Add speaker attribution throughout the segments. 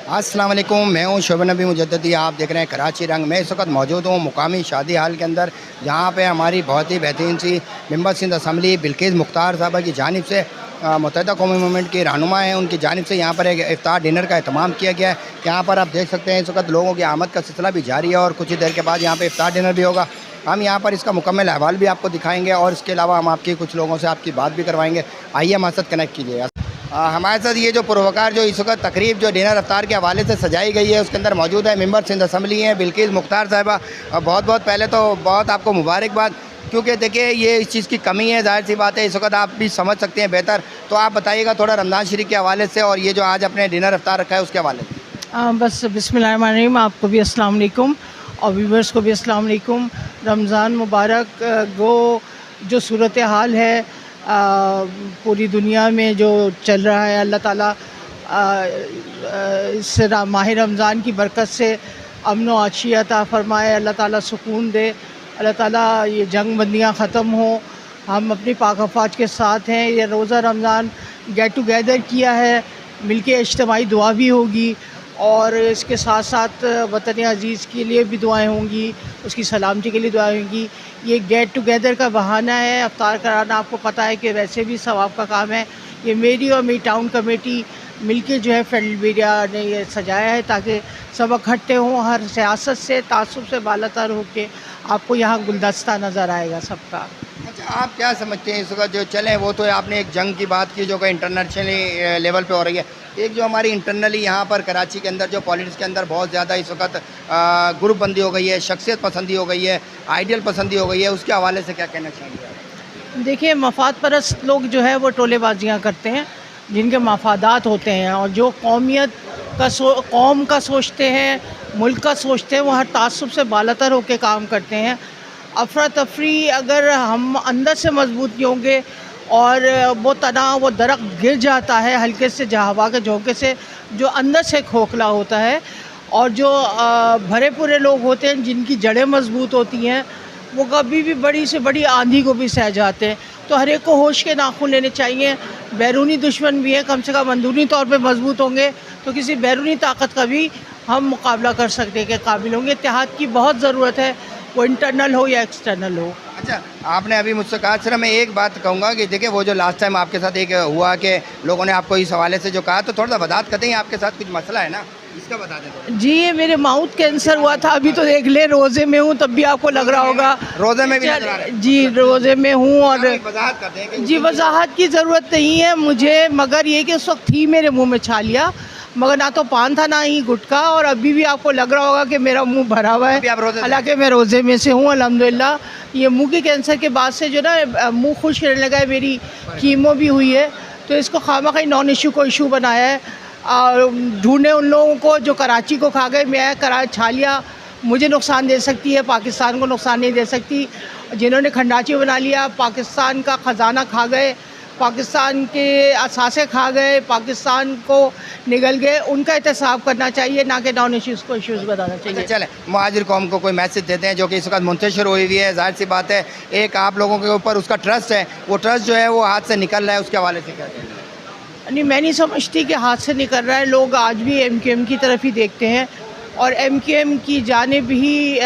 Speaker 1: अस्सलाम वालेकुम, मैं हूँ शोभन नबी मुजद्ददी। आप देख रहे हैं कराची रंग। मैं इस वक्त मौजूद हूँ मुकामी शादी हाल के अंदर, जहाँ पे हमारी बहुत ही बेहतरीन सी मेंबर सिंध असम्बली बिल्किस मुख्तार साहबा की जानिब से मुत्तहिदा कौमी मूवमेंट की रहनुमा है, उनकी जानिब से यहाँ पर एक इफ्तार डिनर का एहतमाम किया गया है। यहाँ पर आप देख सकते हैं इस वक्त लोगों की आमद का सिलसिला भी जारी है और कुछ ही देर के बाद यहाँ पर इफ्तार डिनर भी होगा। हम यहाँ पर इसका मुकम्मल अहवाल भी आपको दिखाएँगे और इसके अलावा हम आपकी कुछ लोगों से आपकी बात भी करवाएँगे। आइए हमारे साथ कनेक्ट कीजिएगा। हमारे साथ ये जो पुरवकार जो इस वक्त तकरीब जो डिनर अफ्तार के हवाले से सजाई गई है, उसके अंदर मौजूद है मेंबर सिंध असम्बली हैं बिल्किस मुख्तार साहिबा। बहुत बहुत पहले तो बहुत आपको मुबारकबाद, क्योंकि देखिए ये इस चीज़ की कमी है, जाहिर सी बात है, इस वक्त आप भी समझ सकते हैं बेहतर। तो आप बताइएगा थोड़ा रमज़ान शरीफ के हवाले से और ये जो आज अपने डिनर अफ्तार रखा है उसके हवाले से।
Speaker 2: बस बिस्मिल्लाहिर्रहमानिर्रहीम। आपको भी अस्सलाम वालेकुम और व्यूवर्स को भी अस्सलाम वालेकुम। रमज़ान मुबारक। वो जो सूरत हाल है पूरी दुनिया में जो चल रहा है, अल्लाह ताला इस माह रमज़ान की बरकत से अमन व आशिया अता फ़रमाए, अल्लाह ताला सुकून दे, अल्लाह ताला ये जंग बंदियाँ ख़त्म हो। हम अपनी पाक अफवाज के साथ हैं। ये रोज़ा रमज़ान गेट टुगेदर किया है, मिलके इज्तिमाई दुआ भी होगी और इसके साथ साथ वतन अज़ीज़ के लिए भी दुआएं होंगी, उसकी सलामती के लिए दुआएं होंगी। ये गेट टुगेदर का बहाना है अफ्तार कराना। आपको पता है कि वैसे भी सवाब का काम है। ये मेरी और मेरी टाउन कमेटी मिलके जो है फ्रेंड मीडिया ने ये सजाया है ताकि सब इकट्ठे हों, हर सियासत से तासुब से बालातर होके आपको यहाँ गुलदस्ता नज़र आएगा सबका।
Speaker 1: अच्छा, आप क्या समझते हैं इस वक्त जो चलें, वो तो आपने एक जंग की बात की जो कि इंटरनेशनली लेवल पे हो रही है, एक जो हमारी इंटरनली यहाँ पर कराची के अंदर जो पॉलिटिक्स के अंदर बहुत ज़्यादा इस वक्त ग्रुप बंदी हो गई है, शख्सियत पसंदी हो गई है, आइडियल पसंदी हो गई है, उसके हवाले से क्या कहना चाहेंगे?
Speaker 2: देखिए, मफाद परस्त लोग जो है वो टोलेबाजियाँ करते हैं जिनके मफादात होते हैं, और जो कौमियत का कौम का सोचते हैं, मुल्क का सोचते हैं, वो हर तासुब से बालातर होकर काम करते हैं। अफरा तफरी अगर हम अंदर से मजबूत नहीं होंगे और वो तनाव वो दरख्त गिर जाता है हल्के से हवा के झोंके से, जो अंदर से खोखला होता है, और जो भरे पूरे लोग होते हैं जिनकी जड़ें मजबूत होती हैं, वो कभी भी बड़ी से बड़ी आंधी को भी सह जाते हैं। तो हर एक को होश के नाखून लेने चाहिए। बैरूनी दुश्मन भी है, कम से कम अंदरूनी तौर पे मजबूत होंगे तो किसी बैरूनी ताकत का भी हम मुकाबला कर सकने के काबिल होंगे। इत्तेहाद की बहुत ज़रूरत है, वो इंटरनल हो या एक्सटर्नल हो।
Speaker 1: अच्छा, आपने अभी मुझसे कहा, सिर्फ मैं एक बात कहूँगा कि देखिए वो जो लास्ट टाइम आपके साथ एक हुआ कि लोगों ने आपको इस हवाले से जो कहा, तो थोड़ा सा वदात करते हैं, आपके साथ कुछ मसला है ना, इसका बता दें।
Speaker 2: जी, ये मेरे माउथ कैंसर हुआ था, अभी तो देख ले रोज़े में हूँ, तब भी आपको लग रहा होगा।
Speaker 1: रोज़े में भी नजर आ रहा है?
Speaker 2: जी, रोज़े में हूँ। और
Speaker 1: वजाहत करते हैं
Speaker 2: जी, वजाहत की ज़रूरत नहीं है मुझे, मगर ये कि उस वक्त थी मेरे मुँह में छालिया, मगर ना तो पान था ना ही गुटखा, और अभी भी आपको लग रहा होगा कि मेरा मुंह भरा हुआ है, हालांकि मैं रोज़े में से हूँ अल्हम्दुलिल्लाह। ये मुंह के कैंसर के बाद से जो ना मुंह खुश रहने लगा है, मेरी कीमो भी हुई है, तो इसको खामखा नॉन इशू को इशू बनाया है। और ढूंढे उन लोगों को जो कराची को खा गए। मैं छालिया मुझे नुकसान दे सकती है, पाकिस्तान को नुकसान नहीं दे सकती। जिन्होंने खंडाची बना लिया, पाकिस्तान का ख़जाना खा गए, पाकिस्तान के असासे खा गए, पाकिस्तान को निगल गए, उनका एहतसाब करना चाहिए, ना कि नॉन इश्यूज़ को इश्यूज़ बनाना चाहिए।
Speaker 1: अच्छा, चलें मुहाजिर कौम को कोई मैसेज देते हैं जो कि इस वक्त मुंतशिर हुई हुई है। जाहिर सी बात है, एक आप लोगों के ऊपर उसका ट्रस्ट है, वो ट्रस्ट जो है वो हाथ से निकल रहा है, उसके हवाले से क्या कहना है?
Speaker 2: नहीं, मैं नहीं समझती कि हाथ से निकल रहा है। लोग आज भी MQM की तरफ ही देखते हैं और MQM की जानिब ही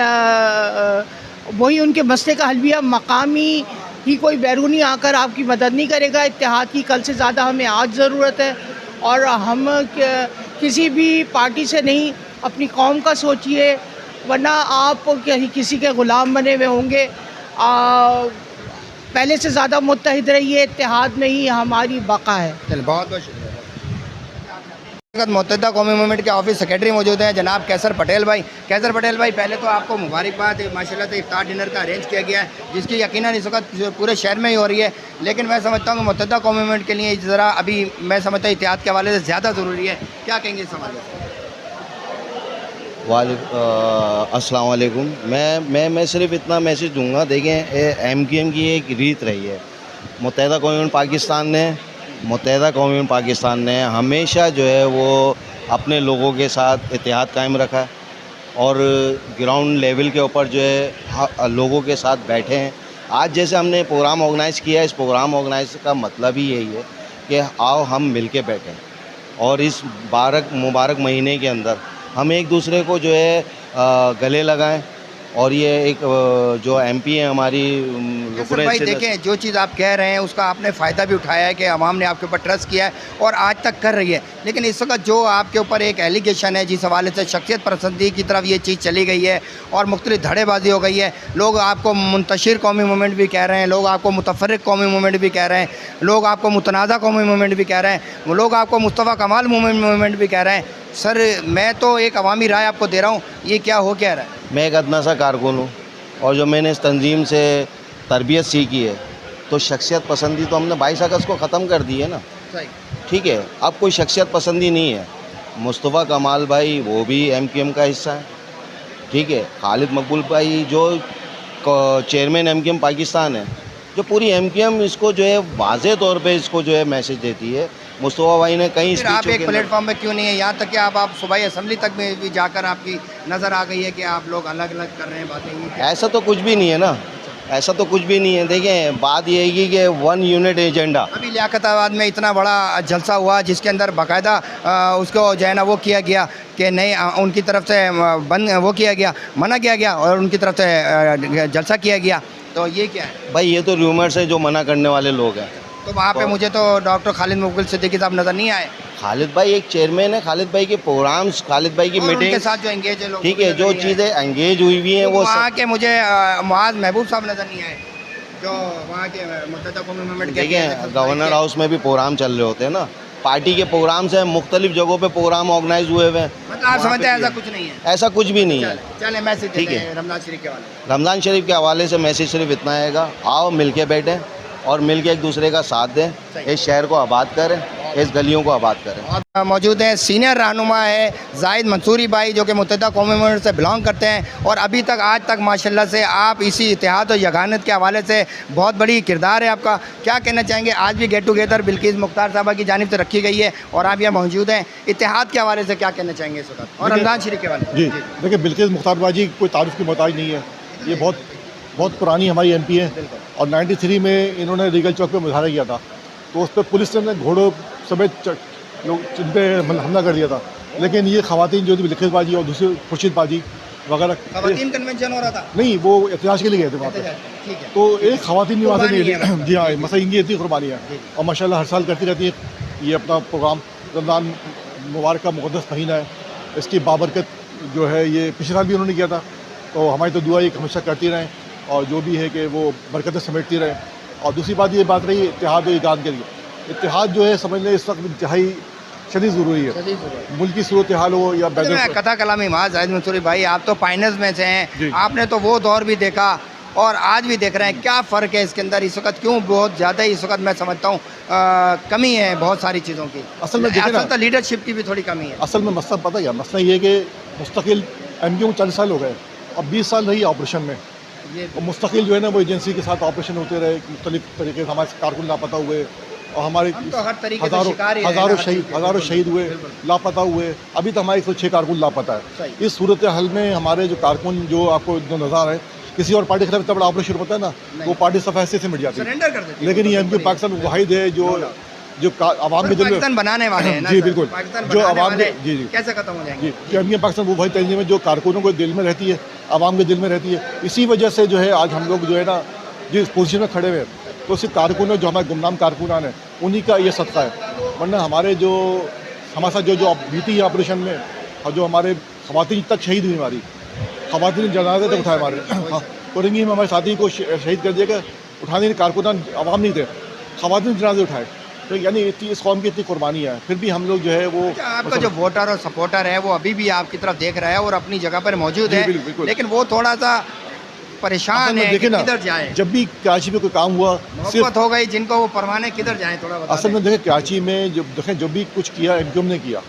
Speaker 2: वही उनके मसले का हल भी है। मकामी ही कोई बैरूनी आकर आपकी मदद नहीं करेगा। इत्तेहाद की कल से ज़्यादा हमें आज ज़रूरत है, और हम किसी भी पार्टी से नहीं, अपनी कौम का सोचिए, वरना आप किसी के ग़ुलाम बने हुए होंगे। पहले से ज़्यादा मुत्तहिद रहिए, इत्तेहाद में ही हमारी बका है।
Speaker 1: चलिए, बहुत बहुत शुक्रिया। मुत्तहिदा कौमी मूवमेंट के ऑफिस सेक्रेटरी मौजूद हैं जनाब कैसर पटेल भाई। कैसर पटेल भाई, पहले तो आपको मुबारकबाद, माशाल्लाह से इफ्तार डिनर का अरेंज किया गया है, जिसकी यकीनन इस वक्त पूरे शहर में ही हो रही है। लेकिन मैं समझता हूँ कि मुत्तहिदा कौमी मूवमेंट के लिए ज़रा अभी मैं समझता हूँ एहतियात के हवाले से ज़्यादा ज़रूरी है। क्या कहेंगे इस हवाले से?
Speaker 3: अस्सलाम वालेकुम। मैं सिर्फ इतना मैसेज दूंगा, देखें MQM की एक रीत रही है, मुत्तहिदा कौमी पाकिस्तान ने हमेशा जो है वो अपने लोगों के साथ इत्तेहाद कायम रखा है और ग्राउंड लेवल के ऊपर जो है लोगों के साथ बैठे हैं। आज जैसे हमने प्रोग्राम ऑर्गेनाइज़ किया है, इस प्रोग्राम ऑर्गेनाइज का मतलब ही यही है कि आओ हम मिल के बैठें। और इस मुबारक महीने के अंदर हम एक दूसरे को जो है गले लगाएं। और ये एक जो एमपी है हमारी
Speaker 1: सर भाई देखें, जो चीज़ आप कह रहे हैं उसका आपने फ़ायदा भी उठाया है कि आवाम ने आपके ऊपर ट्रस्ट किया है और आज तक कर रही है। लेकिन इस वक्त जो आपके ऊपर एक एलिगेशन है, जिस हवाले से शख्सियत पसंदी की तरफ ये चीज़ चली गई है और मुख्तलिफ धड़ेबाजी हो गई है, लोग आपको मुंतशिर कौमी मूवमेंट भी कह रहे हैं, लोग आपको मुतफर्रिक कौमी मूवमेंट भी कह रहे हैं, लोग आपको मुतनाज़ा कौमी मूवमेंट भी कह रहे हैं, लोग आपको मुस्तफ़ा कमाल मूवमेंट भी कह रहे हैं। सर मैं तो एक अवामी राय आपको दे रहा हूँ, ये क्या हो क्या रहा है?
Speaker 3: मैं एक अदना सा कारकुन हूँ और जो मैंने इस तंजीम से तरबियत सीखी है, तो शख्सियत पसंदी तो हमने 22 अगस्त को ख़त्म कर दी है ना।
Speaker 1: सही,
Speaker 3: ठीक है, अब कोई शख्सियत पसंदी नहीं है। मुस्तफ़ा कमाल भाई वो भी एमक्यूएम का हिस्सा है। ठीक है, खालिद मकबूल भाई जो चेयरमैन एमक्यूएम पाकिस्तान है, जो पूरी एमक्यूएम इसको जो है वाज़े तौर पे इसको जो है मैसेज देती है। मुस्तफ़ा भाई ने कई
Speaker 1: फिर आप एक प्लेटफॉर्म पे क्यों नहीं है? यहाँ तक कि आप सुबह असेंबली तक में भी जाकर आपकी नज़र आ गई है कि आप लोग अलग अलग कर रहे हैं बातें।
Speaker 3: ऐसा तो कुछ भी नहीं है ना, ऐसा तो कुछ भी नहीं है। देखें, बात ये है कि वन यूनिट एजेंडा।
Speaker 1: अभी लियाकताबाद में इतना बड़ा जलसा हुआ जिसके अंदर बाकायदा उसको जो है ना वो किया गया कि नहीं, उनकी तरफ से बंद वो किया गया, मना किया गया और उनकी तरफ से जलसा किया गया। तो ये क्या है
Speaker 3: भाई? ये तो र्यूमर्स है जो मना करने वाले लोग हैं।
Speaker 1: तो वहाँ पे मुझे तो डॉक्टर खालिद मुकबिल सिद्दीकी साहब नज़र नहीं आए।
Speaker 3: खालिद भाई एक चेयरमैन है, खालिद भाई के प्रोग्राम्स, खालिद भाई की मीटिंग
Speaker 1: के साथ जो एंगेज है लोग,
Speaker 3: ठीक है, जो चीज़ें एंगेज हुई हुई हैं वो
Speaker 1: वहाँ के मुझे मुआज़ महबूब साहब नज़र नहीं आए, जो वहाँ के मुत्तहदा कौमी मूवमेंट के।
Speaker 3: देखिए, गवर्नर हाउस में भी प्रोग्राम चल रहे होते हैं ना, पार्टी के प्रोग्राम्स हैं, मुख्तलिफ जगहों पे प्रोग्राम ऑर्गेनाइज हुए हुए हैं।
Speaker 1: मतलब आप समझते हैं ऐसा कुछ नहीं है?
Speaker 3: ऐसा कुछ भी नहीं है।
Speaker 1: चले मैसेज
Speaker 3: ठीक है,
Speaker 1: रमज़ान शरीफ के हवाले।
Speaker 3: रमज़ान शरीफ के हवाले से मैसेज सिर्फ इतना आएगा, आओ मिल के बैठें और मिल के एक दूसरे का साथ दें, इस शहर को आबाद करें, इस गलियों को आबाद करें।
Speaker 1: और मौजूद हैं सीनियर रहनुमा है जाहिद मंसूरी भाई, जो कि मुत्तहदा कौमी मूवमेंट से बिलोंग करते हैं और अभी तक आज तक माशाल्लाह से आप इसी इत्तेहाद और यगानत के हवाले से बहुत बड़ी किरदार है आपका। क्या कहना चाहेंगे? आज भी गेट टुगेदर बिल्किस मुख्तार साहबा की जानिब से रखी गई है और आप यहाँ मौजूद हैं, इत्तेहाद के हवाले से क्या कहना चाहेंगे इस वक्त और रमज़ान शरीफ के हवाले?
Speaker 4: जी देखिए, बिल्किस मुख्तार बाजी कोई तारीफ़ की मोहताज नहीं है। ये बहुत पुरानी हमारी एमपी है और 93 में इन्होंने रीगल चौक पे मुजाहरा किया था, तो उस पर पुलिस ने घोड़ों समेत लोग जिन पे हमला कर दिया था। लेकिन ये ख़वातीन जो थी बिल्किस बाजी और दूसरी खुर्शीद बाजी वगैरह,
Speaker 1: ख़वातीन कन्वेंशन हो रहा था?
Speaker 4: नहीं, वो एहतजाज के लिए गए थे वहाँ पे। तो एक ख़वातीन भी वहाँ से नहीं, जी हाँ, मसला इनकी इतनी कुर्बानी है और माशाल्लाह हर साल करती रहती है ये अपना प्रोग्राम। रमज़ान मुबारक का मुक़द्दस महीना है, इसकी बाबरकत जो है ये पिछले साल भी उन्होंने किया था, तो हमारी तो दुआ ये हमेशा करती रहें और जो भी है कि वो बरकतें समेटती रहें। और दूसरी बात ये बात रही इत्तेहाद और ईकाद के लिए, इत्तेहाद जो है समझ लें इस वक्त इंतहाई शदीद ज़रूरी है। मुल्क की सूरत हाल हो या
Speaker 1: कथा कलामी माँ जाहिद मंसूरी भाई, आप तो पाइनर्स में से हैं, आपने तो वो दौर भी देखा और आज भी देख रहे हैं, क्या फ़र्क है इसके अंदर इस वक्त? क्यों बहुत ज़्यादा इस वक्त मैं समझता हूँ कमी है बहुत सारी चीज़ों की।
Speaker 4: असल में देखिए ना,
Speaker 1: लीडरशिप की भी थोड़ी कमी है।
Speaker 4: असल में मसला पता क्या मसला ये है कि मुस्तकिल एमक्यूएम 40 साल हो गए और 20 साल रही ऑपरेशन में, और मुस्तकिल जो है ना वो एजेंसी के साथ ऑपरेशन होते रहे, मुख्तलिफ तरीके से हमारे कारकुन लापता हुए और हमारे
Speaker 1: तो हर तरीके
Speaker 4: हज़ारों शहीद हुए, लापता हुए। अभी तो हमारे 106 कारकुन लापता है। इस सूरत हाल में हमारे जो कारकुन जो आपको जो नज़र है, किसी और पार्टी के खिलाफ इतना बड़ा ऑपरेशन होता है ना, वो पार्टी सब ऐसे से मिट जाती है। लेकिन ये एमक्यूएम पाकिस्तान वाहिद है जो आवाम के दिल में
Speaker 1: बनाने वाले हैं ना,
Speaker 4: जी बिल्कुल, जो आवाम के जी
Speaker 1: कैसे खत्म हो जाएंगे?
Speaker 4: जी, एमक्यूएम पाकिस्तान वो वही तंजीम है जो कारकुनों को दिल में रहती है, आवाम के दिल में रहती है। इसी वजह से जो है आज हम लोग जो है ना जिस पोजीशन में खड़े हुए, तो सिर्फ कारकुन जो हमारे गुमनाम कारकुनान हैं उन्हीं का ये सदका है। वरना हमारे साथ जो बीती है ऑपरेशन में और जो हमारे ख़वातीन तक शहीद हुई, हमारी ख़वातीन जनाजे तक उठाए हमारे कोरंगी में हमारे साथी को शहीद कर दिया गया, उठाने के कारकुनान आवाम नहीं थे, ख़वातीन जनाजे उठाए। तो यानी इस कौम की इतनी कुर्बानी है, फिर भी हम लोग जो है वो
Speaker 1: आपका जो वोटर और सपोर्टर है वो अभी भी आपकी तरफ देख रहा है और अपनी जगह पर मौजूद है, लेकिन वो थोड़ा सा परेशान है कि किधर जाए।
Speaker 4: जब भी कराची में कोई काम हुआ
Speaker 1: सिर्फ हो गई जिनको वो परवाने, किधर जाए थोड़ा बता।
Speaker 4: असल में देखें कराची में जो भी कुछ किया एमक्यूएम ने किया,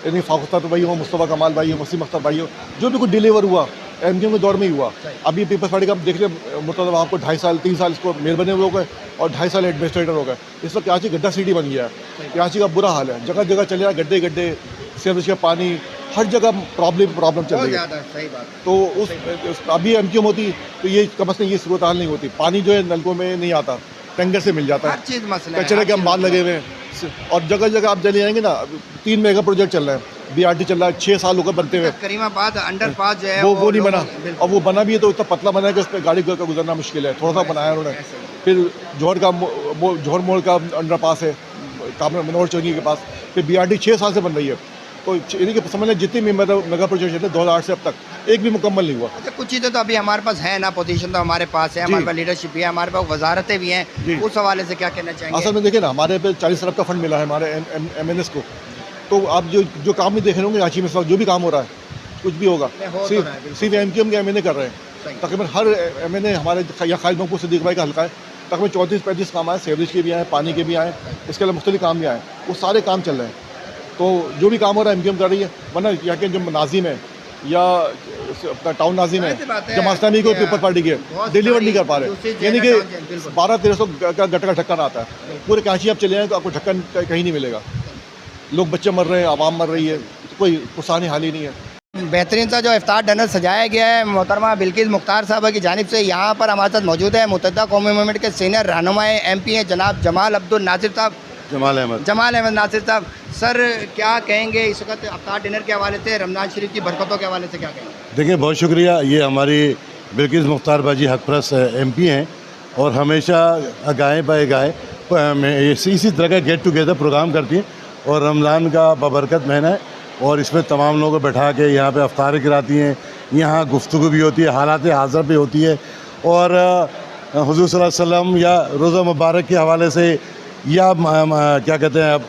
Speaker 4: यानी फाखुर भाई हो, मुस्तफ़ा कमाल भाई हो, वसीम अख्तर भाई हो, जो भी कुछ डिलीवर हुआ एमक्यूएम के दौर में ही हुआ। अभी पीपल्स पार्टी का आप देख रहे मतलब आपको 2.5 साल 3 साल इसको मेयर बने हुए हो गए और 2.5 साल एडमिनिस्ट्रेटर हो गए। इस वक्त कराची गड्ढा सिटी बन गया है, कराची का बुरा हाल है, जगह जगह चले गड्ढे गड्ढे, सीवरेज का पानी, हर जगह प्रॉब्लम चल रही है।
Speaker 1: सही बात।
Speaker 4: तो अभी एमक्यूएम होती तो ये कम अज़ कम ये सूरत हाल नहीं होती, पानी जो है नलकों में नहीं आता, टैंकर से मिल जाता
Speaker 1: हर
Speaker 4: है।
Speaker 1: चीज़ मसला है,
Speaker 4: कचरे
Speaker 1: हर
Speaker 4: के
Speaker 1: चीज़
Speaker 4: अंबार
Speaker 1: मसला
Speaker 4: लगे हुए हैं और जगह जगह आप चले जाएंगे ना, 3 मेगा प्रोजेक्ट चल रहे हैं, BRT चल रहा है, 6 साल होकर बनते हुए,
Speaker 1: है। करीमाबाद अंडरपास जो है
Speaker 4: वो नहीं
Speaker 1: लोगों-
Speaker 4: बना।
Speaker 1: बिल्कुल।
Speaker 4: और वो बना भी है तो इतना पतला बना है कि उस पर गाड़ी का गुजरना मुश्किल है, थोड़ा सा बनाया उन्होंने। फिर जौहर मोड़ का अंडरपास है मनोहर चौकी के पास, फिर BRT 6 साल से बन रही है। तो यानी कि समझ लें जितनी भी मेगा प्रोजेक्ट है 2008 से अब तक एक भी मुकम्मल नहीं हुआ।
Speaker 1: अच्छा, कुछ चीज़ें तो अभी हमारे पास है ना, पोजीशन तो हमारे पास है, हमारे पास लीडरशिप भी है, हमारे पास वजारतें भी हैं,
Speaker 4: जी।
Speaker 1: उस हवाले से क्या कहना चाहेंगे?
Speaker 4: असल में देखिए ना, हमारे पे 40 अरब का फंड मिला है हमारे MNS को। तो आप जो काम नहीं देख रहे होंगे रांची में इस वक्त जो भी काम हो रहा है, कुछ भी होगा,
Speaker 1: नहीं, हो तो रहा है, बिल्कुल।
Speaker 4: सिर्फ MQM के MNA कर रहे
Speaker 1: सही।
Speaker 4: हैं। तकरीबन हर MNA हमारे या खालिद महबूब सिद्दीक भाई का हल्का है, तकरीबन 34-35 काम आए, सीवरेज के भी आए, पानी के भी आए, इसके अलावा मुख्तलिफ काम भी आए, वो सारे काम चल रहे हैं। तो जो भी काम हो रहा है MQM कर रही है, वरना यहाँ के जो नाजिम है या अपना टाउन नाजिम है,
Speaker 1: जाहिर सी बात है
Speaker 4: जमात इस्लामी को
Speaker 1: कि
Speaker 4: पीपल पार्टी के
Speaker 1: बहुत
Speaker 4: डिलीवर
Speaker 1: सारी
Speaker 4: नहीं कर पा
Speaker 1: दूसरी
Speaker 4: रहे, यानी
Speaker 1: जगह
Speaker 4: कि
Speaker 1: टाउन, बिल्कुल।
Speaker 4: 1200-1300 का गटर का ढक्कन आता है। पूरे कराची आप चले जाएँ तो आपको ढक्कन कहीं नहीं मिलेगा। लोग, बच्चे मर रहे हैं, आवाम मर रही है, कोई पुरसानी हाल ही नहीं है।
Speaker 1: बेहतरीन सा जो इफ्तार डिनर सजाया गया है मोहतरमा बिल्किस मुख्तार साहबा की जानिब से, यहाँ पर हमारे साथ मौजूद है मुत्तहिदा कौमी मूवमेंट के सीनियर रहनुमाए MP हैं जनाब जमाल अब्दुल नासिर साहब।
Speaker 3: जमाल अहमद
Speaker 1: नासिर साहब, सर क्या कहेंगे इस वक्त इफ्तार डिनर के हवाले से, रमज़ान शरीफ की बरकतों के हवाले से क्या कहेंगे?
Speaker 5: देखिए, बहुत शुक्रिया। ये हमारी बिल्किस मुख्तार बाजी हकप्रस MP हैं और हमेशा गाएँ बाए गाए इसी तरह का गेट टुगेदर प्रोग्राम करती हैं और रमज़ान का बबरकत महीना है और इसमें तमाम लोगों को बैठा के यहाँ पे अफ्तार कराती हैं, यहाँ गुफ्तगू भी होती है, हालात हाज़र भी होती है और हुज़ूर सल्लल्लाहु अलैहि वसल्लम या रोज़ा मुबारक के हवाले से या क्या कहते हैं, अब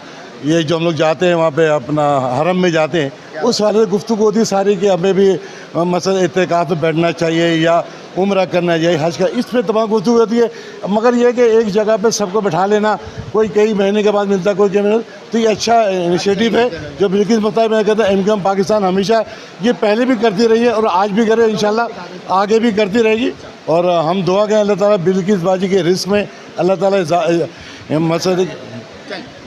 Speaker 5: ये जो हम लोग जाते हैं वहाँ पे अपना हरम में जाते हैं, उस वाले से गुफ्तगू होती है सारी कि हमें भी मसलन इत्तेकाफ़ में बैठना चाहिए या उम्रा करना चाहिए, हज का, इस पर तमाम गुफ्तगू होती है। मगर ये कि एक जगह पे सबको बैठा लेना, कोई कई महीने के बाद मिलता, कोई क्या मिलता, तो ये अच्छा इनिशिएटिव है जो बिल्किस मुख्तार मैं कहता हूँ MQM पाकिस्तान हमेशा ये पहले भी करती रही है और आज भी करे, इंशाल्लाह आगे भी करती रहेगी। और हम दुआ करें अल्लाह ताला बिल्किस बाजी के रिस्क में अल्लाह ताला मसद।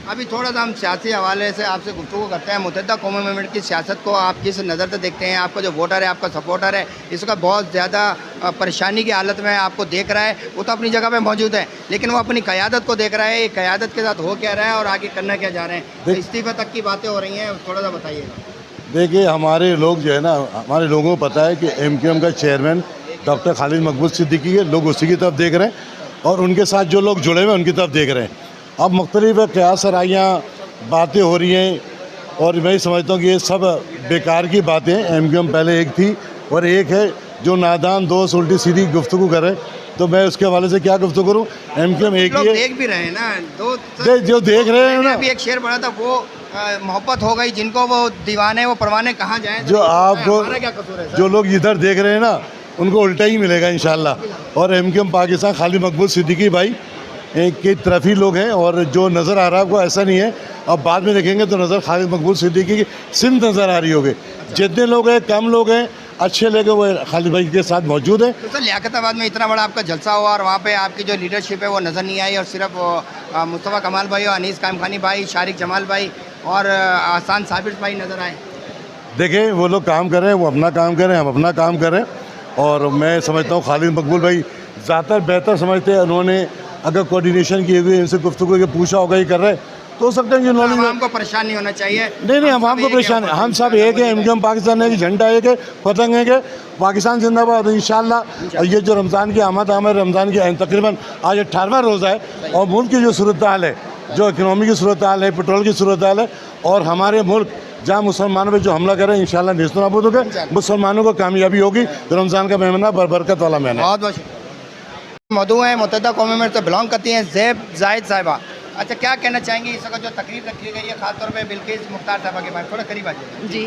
Speaker 1: अभी थोड़ा सा हम सियासी हवाले से आपसे गुफ्तगू करते हैं। मुत्तहिदा कौमी मूवमेंट की सियासत को आप किस नज़र से देखते हैं? आपका जो वोटर है, आपका सपोर्टर है, इसका बहुत ज़्यादा परेशानी की हालत में आपको देख रहा है, वो तो अपनी जगह पे मौजूद है, लेकिन वो अपनी क़यादत को देख रहा है, क़यादत के साथ हो क्या रहा है और आगे करना क्या जा रहे हैं, तो इस्तीफ़े तक की बातें हो रही हैं, थोड़ा सा बताइएगा।
Speaker 5: देखिए, हमारे लोग जो है ना, हमारे लोगों को पता है कि MQM का चेयरमैन डॉक्टर खालिद मकबूल सिद्दीकी है, लोग उसी की तरफ देख रहे हैं और उनके साथ जो लोग जुड़े हुए हैं उनकी तरफ देख रहे हैं। अब मुख्तलिफ क़यास सराइयाँ बातें हो रही हैं और मैं समझता हूँ कि ये सब बेकार की बातें हैं। MQM पहले एक थी और एक है, जो नादान दोस्त उल्टी सीधी गुफ्तगू कर रहे हैं, तो मैं उसके हवाले से क्या गुफ्तगू करूँ? MQM एक ही है।
Speaker 1: देख भी रहे हैं ना,
Speaker 5: जो देख रहे हैं ना,
Speaker 1: अभी एक शेर पढ़ा था, वो मोहब्बत हो गई जिनको, वो दीवाने वो परवाने कहाँ जाएं?
Speaker 5: जो आपको
Speaker 1: हमारा क्या कसूर है सर?
Speaker 5: जो लोग इधर देख रहे हैं ना, उनको उल्टा ही मिलेगा इंशाल्लाह। और MQM पाकिस्तान खालिद मकबूल सिद्दीकी भाई के तरफ ही लोग हैं और जो नज़र आ रहा है आपको ऐसा नहीं है, अब बाद में देखेंगे तो नज़र खालिद मकबूल सिद्दीकी की सिंध नज़र आ रही होगी। जितने लोग हैं, कम लोग हैं, अच्छे लोग हैं, वो खालिद भाई के साथ मौजूद है।
Speaker 1: तो सर, लियाकताबाद में इतना बड़ा आपका जलसा हुआ और वहाँ पे आपकी जो लीडरशिप है वो नज़र नहीं आई और सिर्फ मुस्तफ़ा कमाल भाई और अनीस कायम खानी भाई, शारिक जमाल भाई और आसान साबिर भाई नज़र आए।
Speaker 5: देखें, वो लोग काम कर रहे हैं, वो अपना काम कर रहे हैं, हम अपना काम कर रहे हैं और मैं समझता हूँ खालिद मकबूल भाई ज़्यादा बेहतर समझते हैं। उन्होंने अगर कोऑर्डिनेशन की हुई, इनसे गुफ्तगू के पूछा होगा ही कर रहे, तो हो सकता है कि नॉलेज
Speaker 1: हमको परेशान नहीं होना चाहिए।
Speaker 5: नहीं, हम आपको परेशान है, हम सब एक है, MQM पाकिस्तान है, झंडा एक है, पतंग एक है, पाकिस्तान जिंदाबाद। इंशाल्लाह ये जो रमज़ान की आमद रमज़ान की तकरीबन आज 18वां रोज़ा है और मुल्क की जो सूरत हाल है, जो इकनॉमी की सूरत हाल है, पेट्रोल की सूरत हाल है और हमारे मुल्क जहाँ मुसलमानों पे जो हमला करें, इंशाल्लाह नेस्त नाबूद होगा, मुसलमानों को कामयाबी होगी। रमज़ान का महीना बरकत वाला महीना।
Speaker 1: बहुत बहुत मौजूद हैं, मुत्तहिदा कौमी मूवमेंट से बिलोंग करती हैं, ज़ैब जाहिद साहिबा। अच्छा, क्या कहना चाहेंगी इस वक्त जो तकरीर रखी गई है खासतौर पे बिल्किस मुख्तार साहबा के बारे में? थोड़ा करीब आ जाइए
Speaker 6: जी।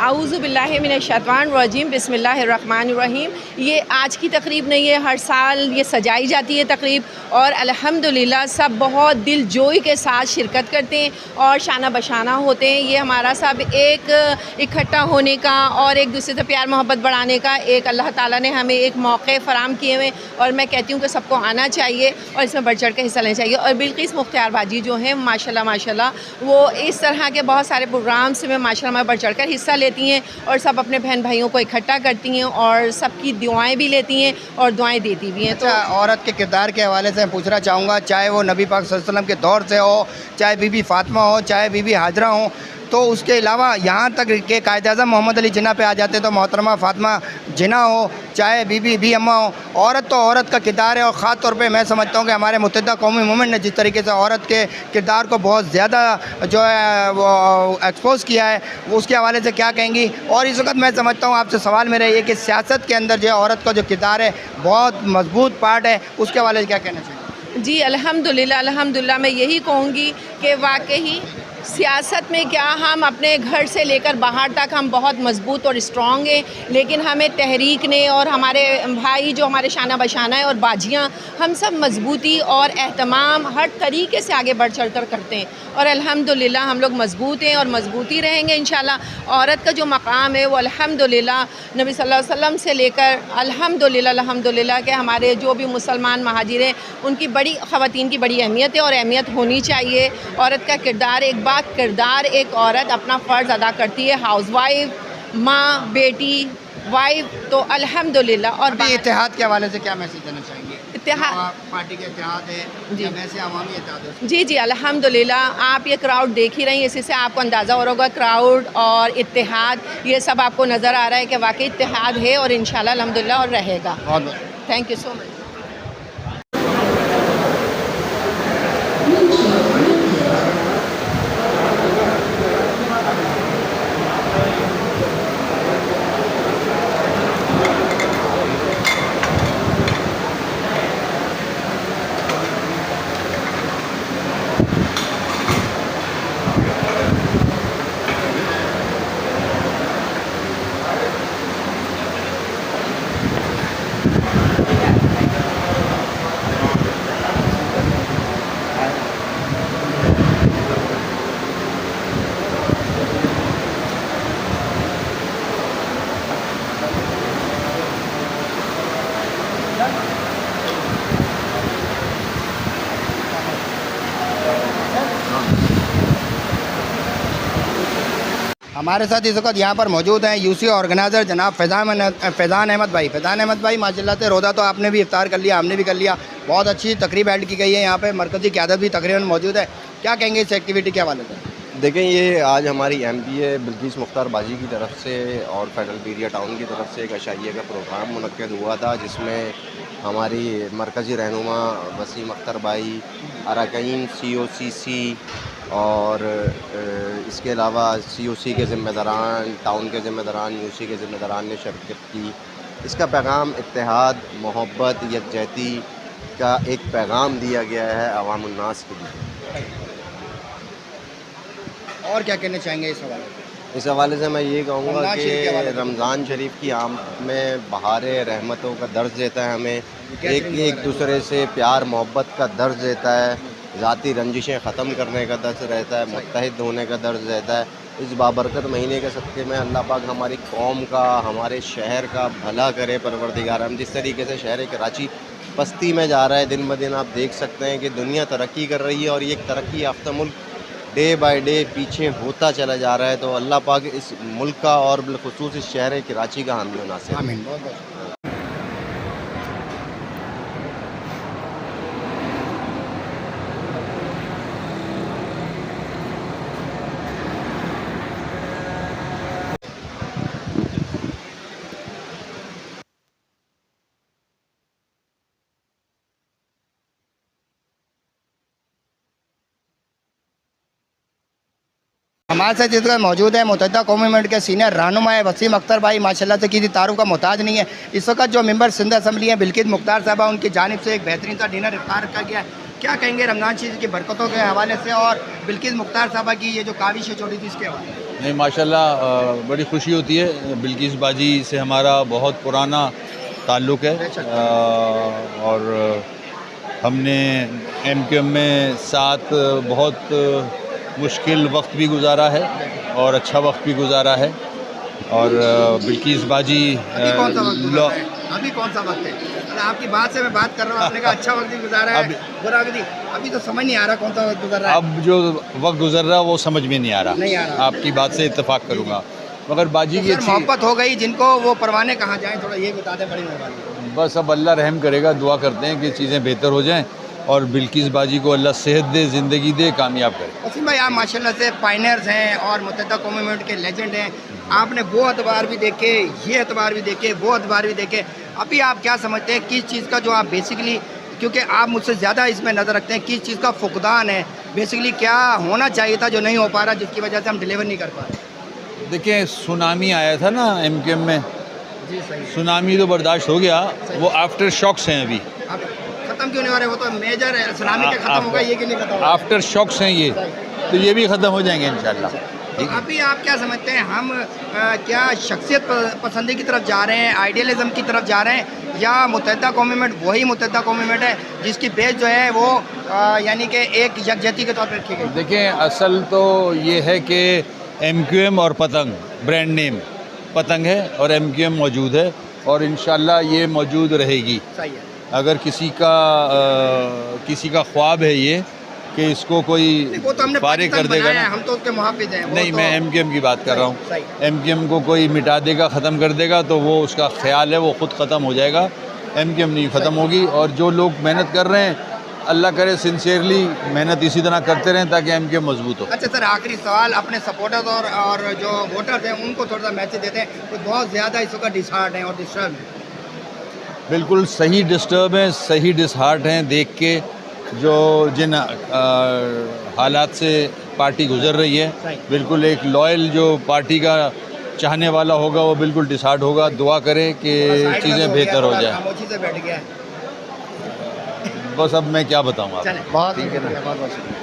Speaker 6: आऊज़ु बिल्लाहि मिनश शैतानिर रजीम, बिस्मिल्लाहिर रहमानिर रहीम। ये आज की तकरीब नहीं है, हर साल ये सजाई जाती है तकरीब और अल्हम्दुलिल्लाह सब बहुत दिल जोई के साथ शिरकत करते हैं और शाना बशाना होते हैं। ये हमारा सब एक इकट्ठा होने का और एक दूसरे से प्यार मोहब्बत बढ़ाने का एक अल्लाह ताला ने हमें एक मौके फ़राहम किए हुए और मैं कहती हूँ कि सबको आना चाहिए और इसमें बढ़ चढ़ के हिस्सा लेना चाहिए। और बिल्कुल बिल्किस मुख्तार बाजी जो हैं माशाल्लाह माशाल्लाह, वो इस तरह के बहुत सारे प्रोग्राम्स में माशाल्लाह में बढ़ चढ़ कर हिस्सा लेती हैं और सब अपने बहन भाइयों को इकट्ठा करती हैं और सबकी दुआएं भी लेती हैं और दुआएं देती भी हैं। तो
Speaker 1: औरत के किरदार के हवाले से मैं पूछना चाहूँगा, चाहे वो नबी पाक सल्लल्लाहु अलैहि वसल्लम के दौर से हो, चाहे बीबी फातिमा हो, चाहे बीबी हाजरा हो, तो उसके अलावा यहाँ तक के कायद-ए-आज़म मोहम्मद अली जिन्ना पे आ जाते हैं तो मोहतरमा फातिमा जिन्ना हो, चाहे बीबी अम्मा हो, औरत तो औरत का किरदार है। और ख़ास तौर पे मैं समझता हूँ कि हमारे मुत्तहिदा कौमी मूवमेंट ने जिस तरीके से औरत के किरदार को बहुत ज़्यादा जो है वो एक्सपोज़ किया है, वो उसके हवाले से क्या कहेंगी? और इस वक्त मैं समझता हूँ आपसे सवाल मेरा ये कि सियासत के अंदर जो है औरत का जो किरदार है बहुत मजबूत पार्ट है, उसके हवाले से क्या कहना चाहिए?
Speaker 6: जी अल्हम्दुलिल्लाह मैं यही कहूँगी कि वाकई सियासत में क्या हम अपने घर से लेकर बाहर तक हम बहुत मजबूत और स्ट्रॉन्ग हैं, लेकिन हमें तहरीक ने और हमारे भाई जो हमारे शाना बशाना है और बाजियाँ, हम सब मजबूती और एहतमाम हर तरीके से आगे बढ़ चढ़ कर करते हैं और अल्हम्दुलिल्लाह हम लोग मजबूत हैं और मजबूती रहेंगे इंशाल्लाह। औरत का जो मकाम है वो अल्हम्दुलिल्लाह नबी सल्लल्लाहु अलैहि वसल्लम से लेकर अल्हम्दुलिल्लाह के हमारे जो भी मुसलमान महाजिर हैं उनकी बड़ी ख़वातीन की बड़ी अहमियत है और अहमियत होनी चाहिए। औरत का किरदार एक औरत अपना फ़र्ज़ अदा करती है, हाउसवाइफ, माँ, बेटी, वाइफ, तो अल्हम्दुलिल्लाह। और
Speaker 1: इत्तेहाद के हवाले से क्या मैसेज देना चाहेंगे?
Speaker 6: इत्तेहाद
Speaker 1: पार्टी के इत्तेहाद है
Speaker 6: जी,
Speaker 1: या वैसे अवामी इत्तेहाद है?
Speaker 6: जी अल्हम्दुलिल्लाह आप ये क्राउड देख ही रही हैं, इसी से आपको अंदाज़ा हो होगा क्राउड और इत्तेहाद ये सब आपको नज़र आ रहा है कि वाकई इत्तेहाद है और इंशाल्लाह अल्हम्दुलिल्लाह और रहेगा।
Speaker 1: बहुत
Speaker 6: थैंक यू सो मच।
Speaker 1: हमारे साथ इस वक्त यहाँ पर मौजूद हैं यूसी ऑर्गेनाइज़र जनाब फैज़ान अहमद भाई। फैज़ान अहमद भाई माशाल्लाह से रोज़ा तो आपने भी इफ्तार कर लिया, हमने भी कर लिया, बहुत अच्छी तकरीब ऐड की गई है, यहाँ पे मरकज़ी क़यादत भी तकरीबन मौजूद है। क्या कहेंगे इस एक्टिविटी के हवाले से?
Speaker 3: देखें, ये आज हमारी MPA बिल्किस मुख्तार बाजी की तरफ से और फेडरल एरिया टाउन की तरफ से एक अशाइया का प्रोग्राम मुनक्किद हुआ था, जिसमें हमारी मरकज़ी रहनुमा वसीम अख्तर भाई, अरकान COCC और इसके अलावा COC के ज़िम्मेदारान, टाउन के ज़िम्मेदारान, UC के ज़िम्मेदारान ने शिरकत की। इसका पैगाम इत्तेहाद, मोहब्बत, यकजहती का एक पैगाम दिया गया है अवाम उन्नास के लिए।
Speaker 1: और क्या कहना चाहेंगे इस हवाले से?
Speaker 3: इस हवाले से मैं ये कहूँगा कि रमज़ान शरीफ की आम में बहार रहमतों का दर्ज देता है, हमें एक दूसरे से प्यार मोहब्बत का दर्ज देता है, ज़ाती रंजिशें ख़त्म करने का दर्ज रहता है, मुत्तहिद होने का दर्ज रहता है। इस बाबरकत महीने के सदक़े में अल्लाह पाक हमारी कौम का, हमारे शहर का भला करे परवरदिगार। हम जिस तरीके से शहर कराची पस्ती में जा रहा है दिन ब दिन, आप देख सकते हैं कि दुनिया तरक्की कर रही है और ये एक तरक्की याफ्ता मुल्क डे बाय डे पीछे होता चला जा रहा है। तो अल्लाह पाक इस मुल्क का और बिलखुसूस इस शहर कराची का हामी नासिर।
Speaker 1: आमीन। बहुत बहुत हमारे साथ इस वक्त मौजूद है मुत्तहिदा कौमी मूवमेंट के सीनियर रहनुमा वसीम अख्तर भाई, माशाल्लाह से किसी तारुफ का मोहताज नहीं है। इस वक्त जो मेंबर सिंध असम्बली हैं बिल्किस मुख्तार साहबा, उनकी जानिब से एक बेहतरीन सा डिनर इफ्तार रखा गया। क्या कहेंगे रमज़ान शरीफ की बरकतों के हवाले से और बिल्किस मुख्तार साहबा की ये जो काविश छोड़ी थी इसके हवाले से?
Speaker 7: नहीं, माशाल्लाह बड़ी खुशी होती है। बिल्किस बाजी से हमारा बहुत पुराना ताल्लुक़ है और हमने MQM में साथ बहुत मुश्किल वक्त भी गुजारा है और अच्छा वक्त भी गुजारा है। और बिल्किस बाजी
Speaker 1: अभी कौन सा वक्त है? आपकी बात से मैं बात कर रहा हूँ, आपने कहा अच्छा वक्त भी गुजारा है, बुरा वक्त भी। अभी तो समझ नहीं आ रहा कौन सा वक्त गुजर रहा है।
Speaker 7: अब जो वक्त गुजर रहा है वो समझ में नहीं आ रहा।
Speaker 1: नहीं आ रहा।
Speaker 7: आपकी बात से इत्तेफाक करूँगा, मगर बाजी
Speaker 1: तो
Speaker 7: की
Speaker 1: सर
Speaker 7: अच्छी
Speaker 1: मोहब्बत हो गई जिनको, वो परवाने कहाँ जाएं, थोड़ा ये बता दें, बड़ी मेहरबानी।
Speaker 7: बस अब अल्लाह रहम करेगा, दुआ करते हैं कि चीज़ें बेहतर हो जाएं और बिल्किस बाजी को अल्लाह सेहत दे, ज़िंदगी दे, कामयाब करे।
Speaker 1: वसीम भाई, आप माशाल्लाह से पायनियर्स हैं और मुत्तहिदा कौम मूवमेंट के लेजेंड हैं। आपने वो अतबार भी देखे, ये अतबार भी देखे, वो अतबार भी देखे। अभी आप क्या समझते हैं किस चीज़ का जो आप बेसिकली, क्योंकि आप मुझसे ज़्यादा इसमें नज़र रखते हैं, किस चीज़ का फुकदान है, बेसिकली क्या होना चाहिए था जो नहीं हो पा रहा, जिसकी वजह से हम डिलीवर नहीं कर पा रहे?
Speaker 7: देखिए, सुनामी आया था ना MQM में,
Speaker 1: जी सही।
Speaker 7: सुनामी तो बर्दाश्त हो गया, वो आफ्टर शॉक्स हैं अभी।
Speaker 1: अब ख़त्म क्यों नहीं हो रहे? वो तो मेजर है, सुनामी के ख़त्म होगा, ये क्यों नहीं ख़त्म होगा?
Speaker 7: आफ्टर शॉक्स हैं ये, तो ये भी ख़त्म हो जाएंगे इंशाल्लाह।
Speaker 1: तो अभी आप क्या समझते हैं, हम क्या शख्सियत पसंदी की तरफ जा रहे हैं, आइडियलिज़म की तरफ जा रहे हैं, या मुत्तहिदा कौम मूवमेंट वही मुत्तहिदा कौम मूवमेंट है जिसकी बेस जो है वो यानी कि एक यकजहती के तौर पर रखी गई?
Speaker 7: देखिए, असल तो ये है कि MQM और पतंग ब्रांड नेम पतंग है और MQM मौजूद है और इंशाल्लाह ये मौजूद रहेगी।
Speaker 1: सही है।
Speaker 7: अगर किसी का ख्वाब है ये कि इसको कोई
Speaker 1: वो तो हमने
Speaker 7: फारिग कर
Speaker 1: पाकिस्तान
Speaker 7: देगा
Speaker 1: बनाया है,
Speaker 7: ना,
Speaker 1: हम तो उसके मुहाफिज हैं। वो
Speaker 7: नहीं,
Speaker 1: तो
Speaker 7: मैं MQM की बात कर रहा हूँ।
Speaker 1: सही।
Speaker 7: MQM को कोई मिटा देगा, ख़त्म कर देगा, तो वो उसका ख्याल है, वो ख़ुद ख़त्म हो जाएगा। MQM नहीं ख़त्म होगी। और जो लोग मेहनत कर रहे हैं, अल्लाह करे सिंसियरली मेहनत इसी तरह करते रहें ताकि MQM मजबूत हो।
Speaker 1: अच्छा सर, आखिरी सवाल, अपने सपोर्टर्स और जो वोटर्स हैं उनको थोड़ा सा मैसेज देते हैं, तो बहुत ज़्यादा इस वक्त डिसहार्ट हैं और डिस्टर्ब हैं।
Speaker 7: बिल्कुल सही डिस्टर्ब हैं, सही डिसहार्ट हैं देख के जो जिन हालात से पार्टी गुजर रही है। बिल्कुल एक लॉयल जो पार्टी का चाहने वाला होगा वो बिल्कुल डिसहार्ट होगा। दुआ करें कि चीज़ें बेहतर हो जाए।
Speaker 1: खामोशी से बैठ गया है।
Speaker 7: बस अब मैं क्या बताऊँ आप।
Speaker 1: चलें, बहुत ठीक है ना, बहुत बहुत शुक्रिया।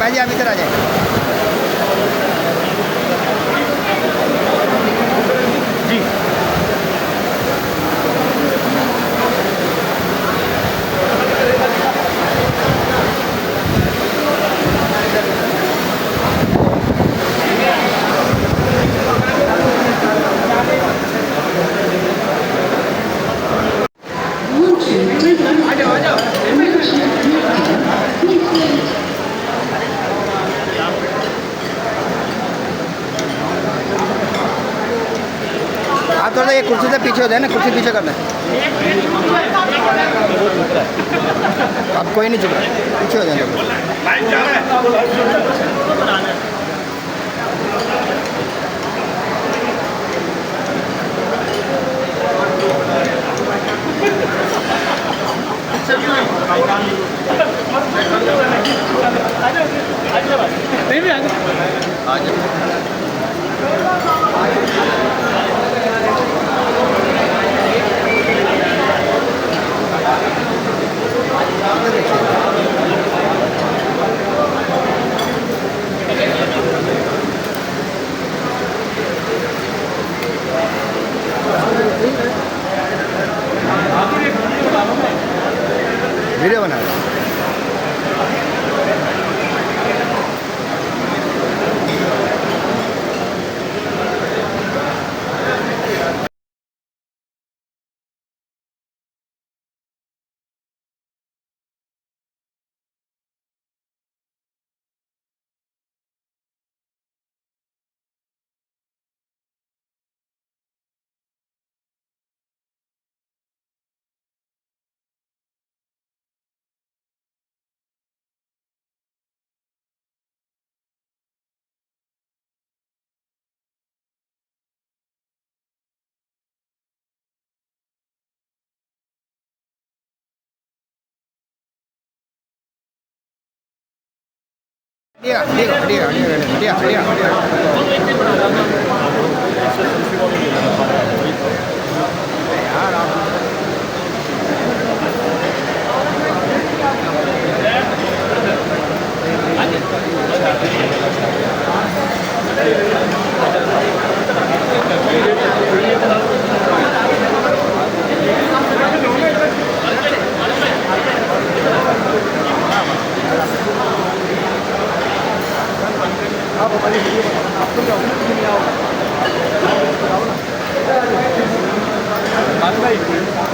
Speaker 1: भाई जी आप इधर आ जाए। आप थोड़ा ये कुर्सी से पीछे हो जाए ना, कुर्सी पीछे करना है। अब कोई नहीं चुप रहा, पीछे हो जाए। वीडियो बना रहे हैं।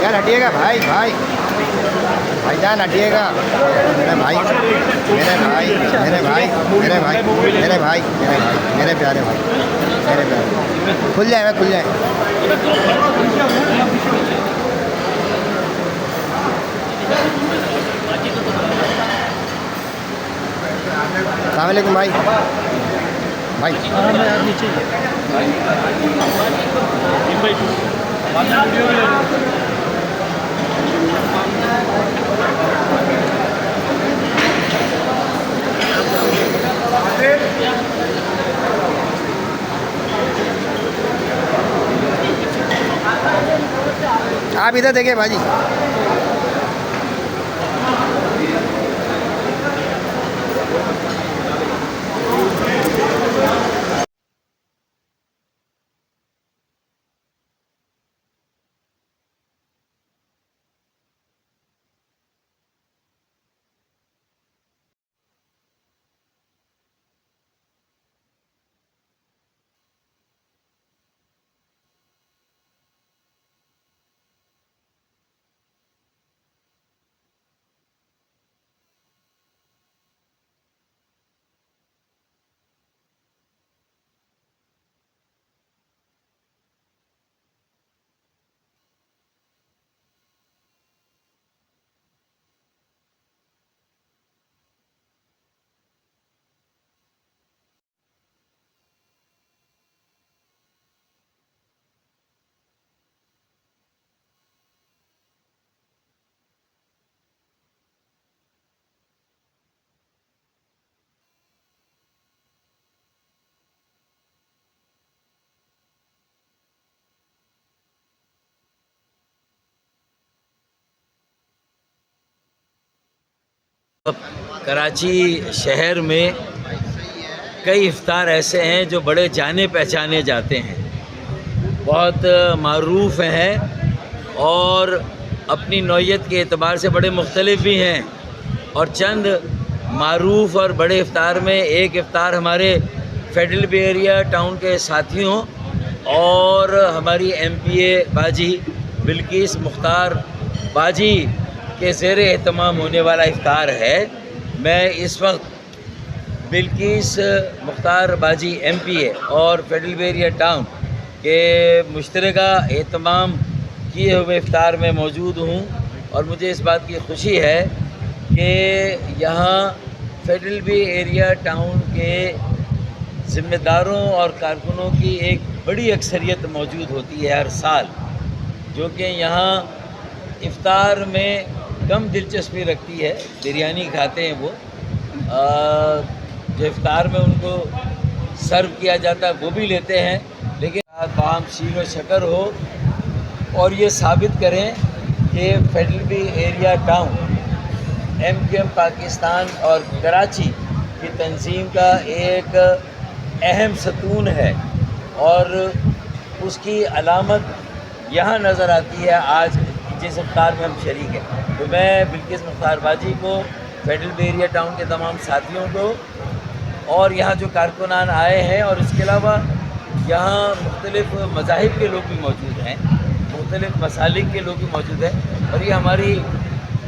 Speaker 1: यार हटिएगा भाई, भाईजान हटिएगा। मेरे भाई, मेरे भाई, मेरे भाई, मेरे भाई, मेरे भाई, मेरे भाई, मेरे प्यारे भाई, मेरे प्यारे, खुल जाए, खुल जाए। अस्सलाम वालेकुम भाई। भाई आप इधर देखिए भाजी।
Speaker 8: कराची शहर में कई इफ्तार ऐसे हैं जो बड़े जाने पहचाने जाते हैं, बहुत मारूफ हैं और अपनी नौइयत के एतबार से बड़े मुख्तलिफ भी हैं। और चंद मारूफ और बड़े इफ्तार में एक इफ्तार हमारे फेडरल बे एरिया टाउन के साथियों और हमारी MPA बाजी बिल्किस मुख्तार बाजी के ज़ेर एहतमाम होने वाला इफ्तार है। मैं इस वक्त बिल्किस मुख्तार बाजी MPA और फेडरल बे एरिया टाउन के मुश्तरका एहतमाम किए हुए इफ्तार में मौजूद हूँ और मुझे इस बात की खुशी है कि यहाँ फेडरल बे एरिया टाउन के ज़िम्मेदारों और कारकुनों की एक बड़ी अक्सरियत मौजूद होती है हर साल, जो कि यहाँ इफ्तार में कम दिलचस्पी रखती है। बिरयानी खाते हैं वो, जो इफ्तार में उनको सर्व किया जाता है वो भी लेते हैं, लेकिन ताम शीर व शकर हो और ये साबित करें कि फेडरल बे एरिया टाउन MQM पाकिस्तान और कराची की तंजीम का एक अहम सतून है और उसकी अलामत यहाँ नज़र आती है आज जिस इफ्तार में हम शरीक हैं। तो मैं बिल्किस मुख्तार बाजी को, फेडरल बे एरिया टाउन के तमाम साथियों को और यहाँ जो कारकुनान आए हैं और इसके अलावा यहाँ मुख्तलिफ़ मज़ाहिब के लोग भी मौजूद हैं, मुख्तलिफ़ मसालिक के लोग भी मौजूद हैं और ये हमारी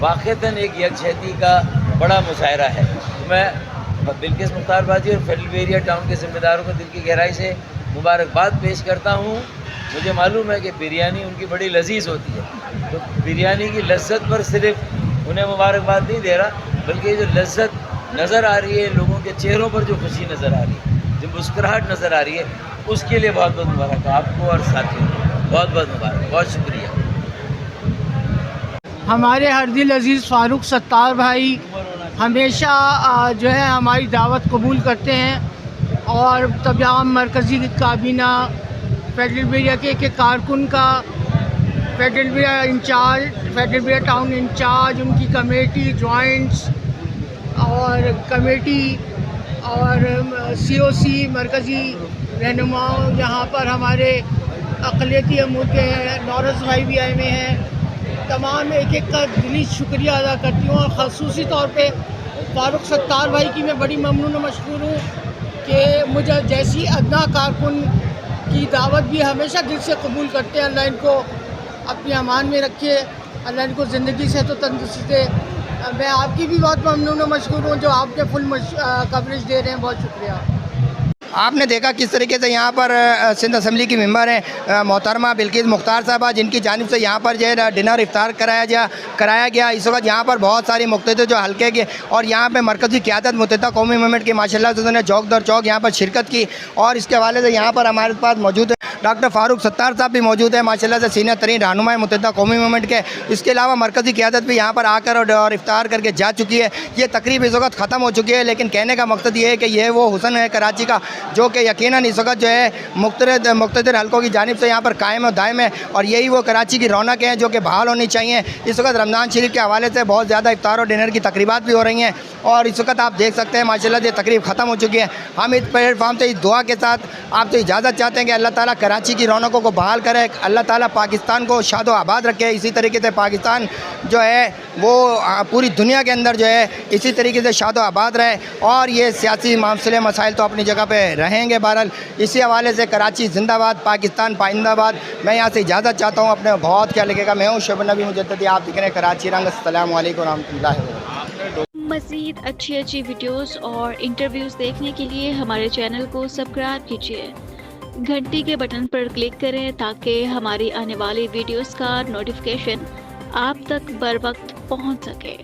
Speaker 8: वाक़तन एक यकजहती का बड़ा मुशायरा है। तो मैं बिल्किस मुख्तार बाजी और फेडरल बे एरिया टाउन के ज़िम्मेदारों को दिल की गहराई से मुबारकबाद पेश करता हूँ। मुझे मालूम है कि बिरयानी उनकी बड़ी लजीज़ होती है, तो बिरयानी की लज्जत पर सिर्फ उन्हें मुबारकबाद नहीं दे रहा, बल्कि जो लज्जत नज़र आ रही है, लोगों के चेहरों पर जो खुशी नज़र आ रही है, जो मुस्कुराहट नज़र आ रही है, उसके लिए बहुत बहुत मुबारक आपको और साथियों को, बहुत बहुत मुबारक, बहुत शुक्रिया।
Speaker 2: हमारे हर दिल अज़ीज़ फ़ारूक सत्तार भाई हमेशा जो है हमारी दावत कबूल करते हैं और तमाम मरकज़ी काबीना, फेडरल बे एरिया के कारकुन का, फेडरल बे एरिया इंचार्ज, फेडरल बे एरिया टाउन इंचार्ज, उनकी कमेटी, जॉइंट्स और कमेटी और COC मरकज़ी रहनुमाओं, यहाँ पर हमारे अक़लियती अमूर के नौरस भाई भी आए हुए हैं, तमाम एक एक का दिली शुक्रिया अदा करती हूँ। और ख़ुसूसी तौर पे फ़ारूक सत्तार भाई की मैं बड़ी ममनून और मशकूर हूँ कि मुझे जैसी अदना कारकुन की दावत भी हमेशा दिल से कबूल करते हैं। अल्लाह इनको अपनी अमान में रखे, अल्लाह इनको ज़िंदगी से तो तंदुरुस्ती दे। मैं आपकी भी बहुत ममनून और मशकूर हूँ जो आपके फुल कवरेज दे रहे हैं, बहुत शुक्रिया।
Speaker 1: आपने देखा किस तरीके से यहाँ पर सिंध असम्बली की मेंबर हैं मोहतरमा बिल्किस मुख्तार साहबा, जिनकी जानिब से यहाँ पर जो है डिनर इफ्तार कराया गया। इस वक्त यहाँ पर बहुत सारी मुख्तलिफ जो हल्के के और यहाँ पे मरकज़ी क़यादत मुत्तहिदा कौमी मूवमेंट की माशाल्लाह से उन्होंने चौक दर चौक यहाँ पर शिरकत की। और इसके हवाले से यहाँ पर हमारे पास मौजूद है डॉक्टर फ़ारूक सत्तार साहब भी मौजूद है, माशाल्लाह से सीनियर तरीन रहनुमा मुत्तहिदा कौमी मूवमेंट के। इसके अलावा मरकज़ी क़यादत भी यहाँ पर आकर और इफ्तार करके जा चुकी है। ये तकरीब इस वक्त ख़त्म हो चुकी है, लेकिन कहने का मकसद ये है कि यह वो हुस्न है कराची का जो कि यकीनन इस वक्त जो है मुख्तलिफ हल्कों की जानिब से यहाँ पर कायम और दायम है और यही वो कराची की रौनक है जो कि बहाल होनी चाहिए। इस वक्त रमज़ान शरीफ के हवाले से बहुत ज़्यादा इफ्तार और डिनर की तकरीबात भी हो रही हैं और इस वक्त आप देख सकते हैं माशाल्लाह ये तकरीब ख़त्म हो चुकी है। हम इस प्लेटफार्म से इस दुआ के साथ आपसे इजाज़त चाहते हैं कि अल्लाह ताला कराची की रौनकों को बहाल करे, अल्लाह ताला पाकिस्तान को शादो आबाद रखे। इसी तरीके से पाकिस्तान जो है वो पूरी दुनिया के अंदर जो है इसी तरीके से शादो आबाद रहे और ये सियासी मामले मसाइल तो अपनी जगह पे रहेंगे। बहरहाल इसी हवाले से कराची जिंदाबाद, पाकिस्तान पाइंदाबाद। मैं यहाँ से इजाज़त चाहता हूँ, अपने बहुत क्या लगेगा। मैं हूँ शोएब नबी मुजद्दिदी, आप दिख रहे हैं कराची रंग। अस्सलामु अलैकुम रहमतुल्लाहि व बरकातुहू।
Speaker 9: मज़ीद अच्छी वीडियोस और इंटरव्यूज़ देखने के लिए हमारे चैनल को सब्सक्राइब कीजिए, घंटी के बटन पर क्लिक करें ताकि हमारी आने वाली वीडियोस का नोटिफिकेशन आप तक बर वक्त पहुँच सके।